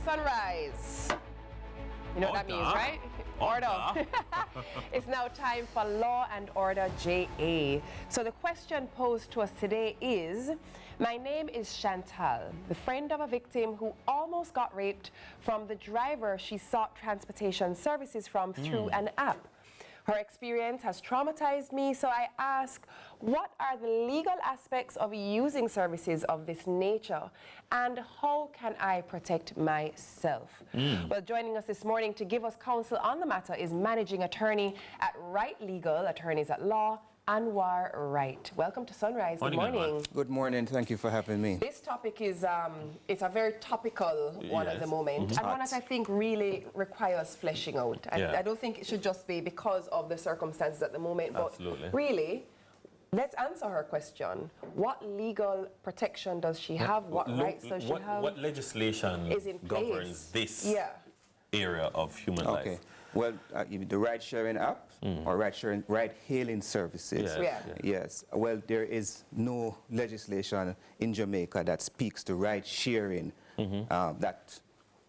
Sunrise. You know what that means, right? Order. It's now time for Law and Order JA. So the question posed to us today is, my name is Chantal, the friend of a victim who almost got raped from the driver she sought transportation services from through an app. Her experience has traumatized me, so I ask, what are the legal aspects of using services of this nature, and how can I protect myself? Well, joining us this morning to give us counsel on the matter is managing attorney at Right Legal, attorneys at law, Anwar Wright. Welcome to Sunrise. Good morning. Good morning. Thank you for having me. This topic is it's a very topical one at the moment, and one that I think really requires fleshing out. I don't think it should just be because of the circumstances at the moment, but really, let's answer her question. What legal protection does she have? What rights does she have? What legislation governs this area of human life? Well, the ride-sharing app or ride-hailing services. Yes. Well, there is no legislation in Jamaica that speaks to ride-sharing, that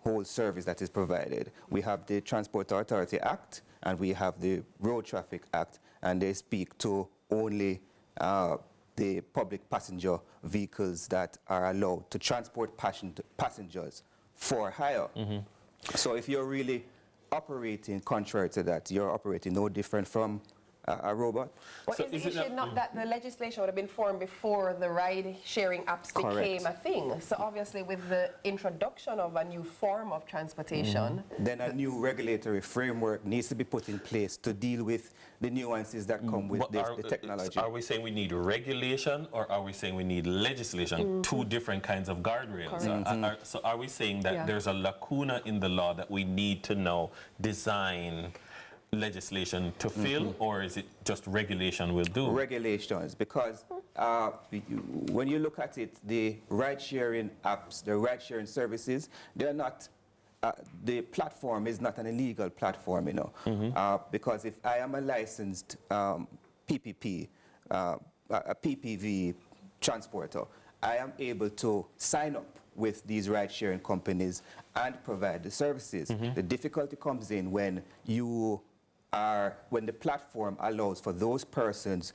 whole service that is provided. We have the Transport Authority Act and we have the Road Traffic Act, and they speak to only the public passenger vehicles that are allowed to transport passengers for hire. So if you're really operating contrary to that, you're operating no different from a robot. Well, so is the issue not that the legislation would have been formed before the ride-sharing apps became a thing? So obviously with the introduction of a new form of transportation... Then a new regulatory framework needs to be put in place to deal with the nuances that come with the technology. Are we saying we need regulation, or are we saying we need legislation? Two different kinds of guardrails. So are we saying that there's a lacuna in the law that we need to now design legislation to fill, or is it just regulation will do? Regulations, because when you look at it, the ride-sharing apps, the ride-sharing services, they're not, the platform is not an illegal platform, you know, because if I am a licensed PPP, a PPV transporter, I am able to sign up with these ride-sharing companies and provide the services. The difficulty comes in when when the platform allows for those persons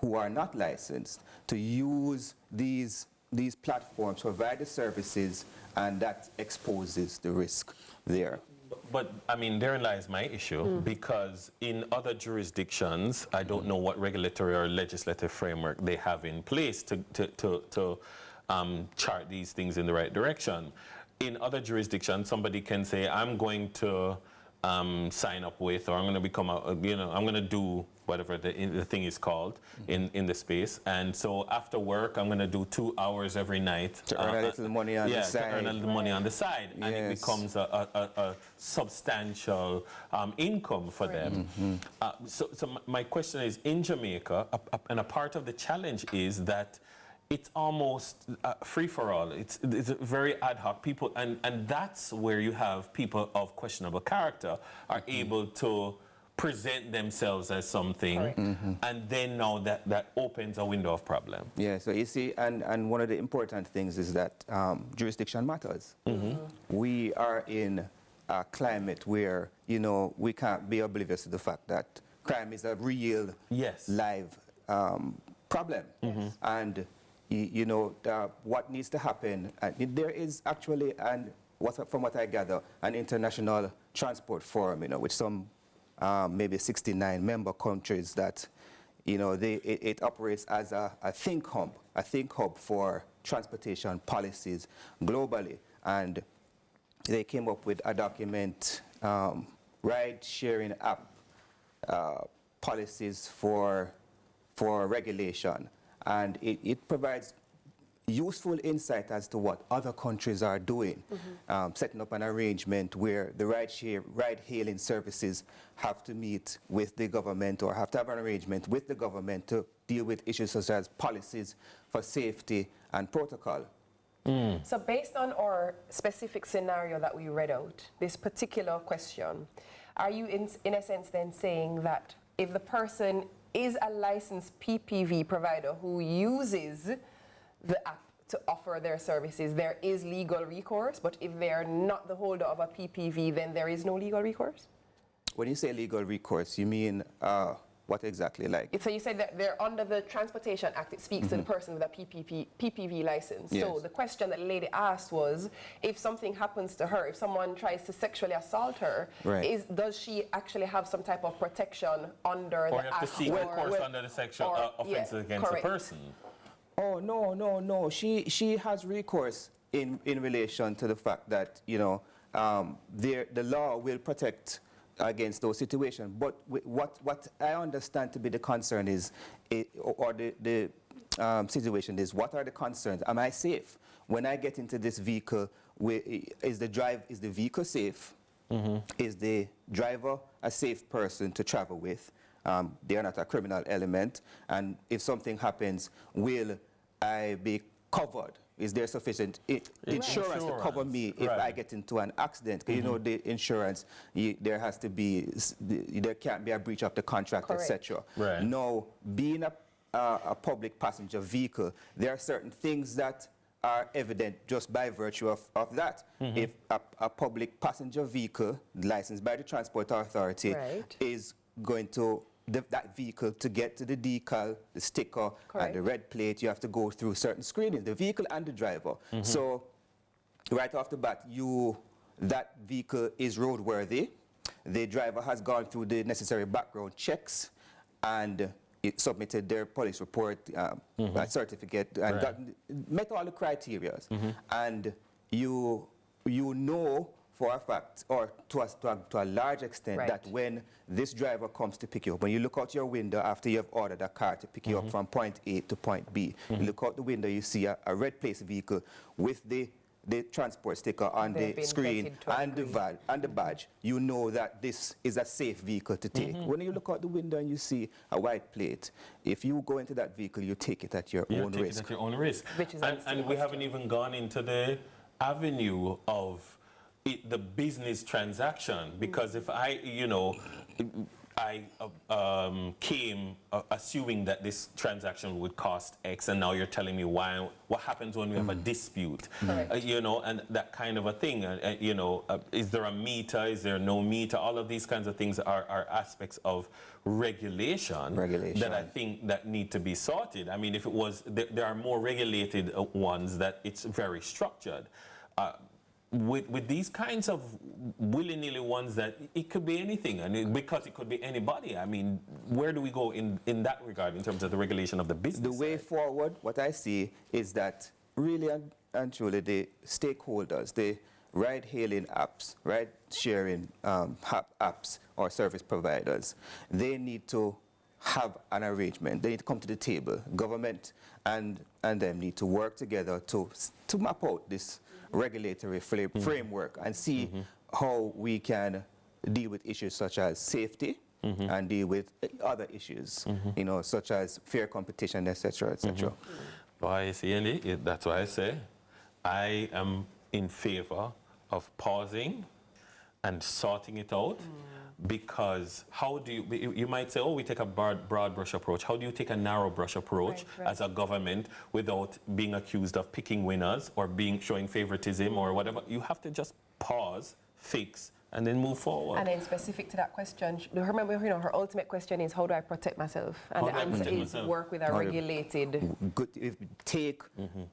who are not licensed to use these platforms, provide the services, and that exposes the risk there. But I mean, therein lies my issue, because in other jurisdictions, I don't know what regulatory or legislative framework they have in place to chart these things in the right direction. In other jurisdictions, somebody can say, I'm going to sign up with, or I'm going to become a, I'm going to do whatever the thing is called in the space, and so after work I'm going to do 2 hours every night to earn a little money on the side. To earn a little money on the side, and it becomes a substantial income for them. So my question is, in Jamaica, and a part of the challenge is that it's almost free-for-all. It's very ad hoc. People, and that's where you have people of questionable character are able to present themselves as something, and then now that opens a window of problem. Yeah, so you see, and one of the important things is that jurisdiction matters. We are in a climate where, we can't be oblivious to the fact that crime is a real, live problem. And what needs to happen, there is actually, from what I gather, an international transport forum, with some maybe 69 member countries that, it operates as a think hub for transportation policies globally. And they came up with a document, ride-sharing app policies for regulation. And it provides useful insight as to what other countries are doing, setting up an arrangement where the ride-hailing services have to meet with the government, or have to have an arrangement with the government to deal with issues such as policies for safety and protocol. So based on our specific scenario that we read out, this particular question, are you in a sense then saying that if the person is a licensed PPV provider who uses the app to offer their services, there is legal recourse, but if they are not the holder of a PPV, then there is no legal recourse? When you say legal recourse, you mean what exactly? Like? So you said that they're under the Transportation Act. It speaks to the person with a PPV license. Yes. So the question that the lady asked was, if something happens to her, if someone tries to sexually assault her, right. Does she actually have some type of protection under the Or you have act? to seek recourse under the sexual offense against correct. the person. Oh, no. She has recourse in relation to the fact that, you know, the law will protect against those situations. But what I understand to be the concern is, the situation is, what are the concerns? Am I safe? When I get into this vehicle, is the vehicle safe? Is the driver a safe person to travel with? They are not a criminal element. And if something happens, will I be covered? Is there sufficient insurance to cover me if I get into an accident? Because you know the insurance, there has to be, there can't be a breach of the contract, etc. Right. Now, being a public passenger vehicle, there are certain things that are evident just by virtue of that. If a public passenger vehicle licensed by the Transport Authority is going to that vehicle, to get to the decal, the sticker, and the red plate, you have to go through certain screenings, the vehicle and the driver. So right off the bat, that vehicle is roadworthy. The driver has gone through the necessary background checks, and it submitted their police report, certificate, and met all the criteria. And you know for a fact, or to a large extent, that when this driver comes to pick you up, when you look out your window after you have ordered a car to pick you up from point A to point B, you look out the window, you see a red place vehicle with the transport sticker on the screen and the badge, you know that this is a safe vehicle to take. When you look out the window and you see a white plate, if you go into that vehicle, you take it at your own risk. At your own risk. And we haven't even gone into the avenue of the business transaction, because if I came assuming that this transaction would cost X, and now you're telling me what happens when we have a dispute, and that kind of a thing. Is there a meter? Is there no meter? All of these kinds of things are aspects of regulation that I think that need to be sorted. I mean, if it was, there are more regulated ones that it's very structured. With these kinds of willy-nilly ones that it could be anything, and because it could be anybody, I mean, where do we go in that regard in terms of the regulation of the business? The way forward, what I see is that really and truly the stakeholders, the ride-hailing apps, ride-sharing apps or service providers, they need to have an arrangement. They need to come to the table. Government and them need to work together to map out this regulatory framework and see how we can deal with issues such as safety and deal with other issues, such as fair competition, etc., etc. Well, you see, Andy, that's why I say I am in favor of pausing and sorting it out. Because how do you might say, oh, we take a broad brush approach. How do you take a narrow brush approach as a government without being accused of picking winners or showing favoritism or whatever? You have to just pause, fix, and then move forward. And then specific to that question, remember, her ultimate question is, how do I protect myself? And the answer is work with a regulated... Take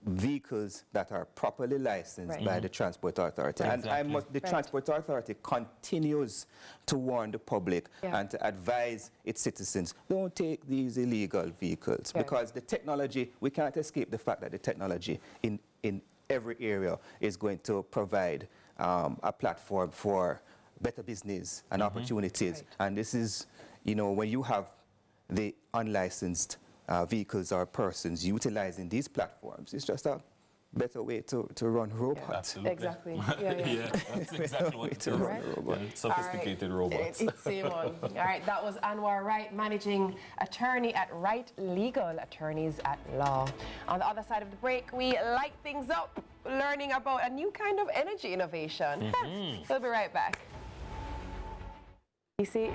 vehicles that are properly licensed by the Transport Authority. And the Transport Authority continues to warn the public and to advise its citizens, don't take these illegal vehicles. Because the technology, we can't escape the fact that the technology in every area is going to provide a platform for better business and opportunities. And this is, when you have the unlicensed vehicles or persons utilizing these platforms, it's just a better way to run robots. Absolutely. Exactly. That's exactly what it is. Sophisticated robots. It's same on. All right, that was Anwar Wright, managing attorney at Wright Legal, attorneys at law. On the other side of the break, we light things up, learning about a new kind of energy innovation. We'll be right back. You see...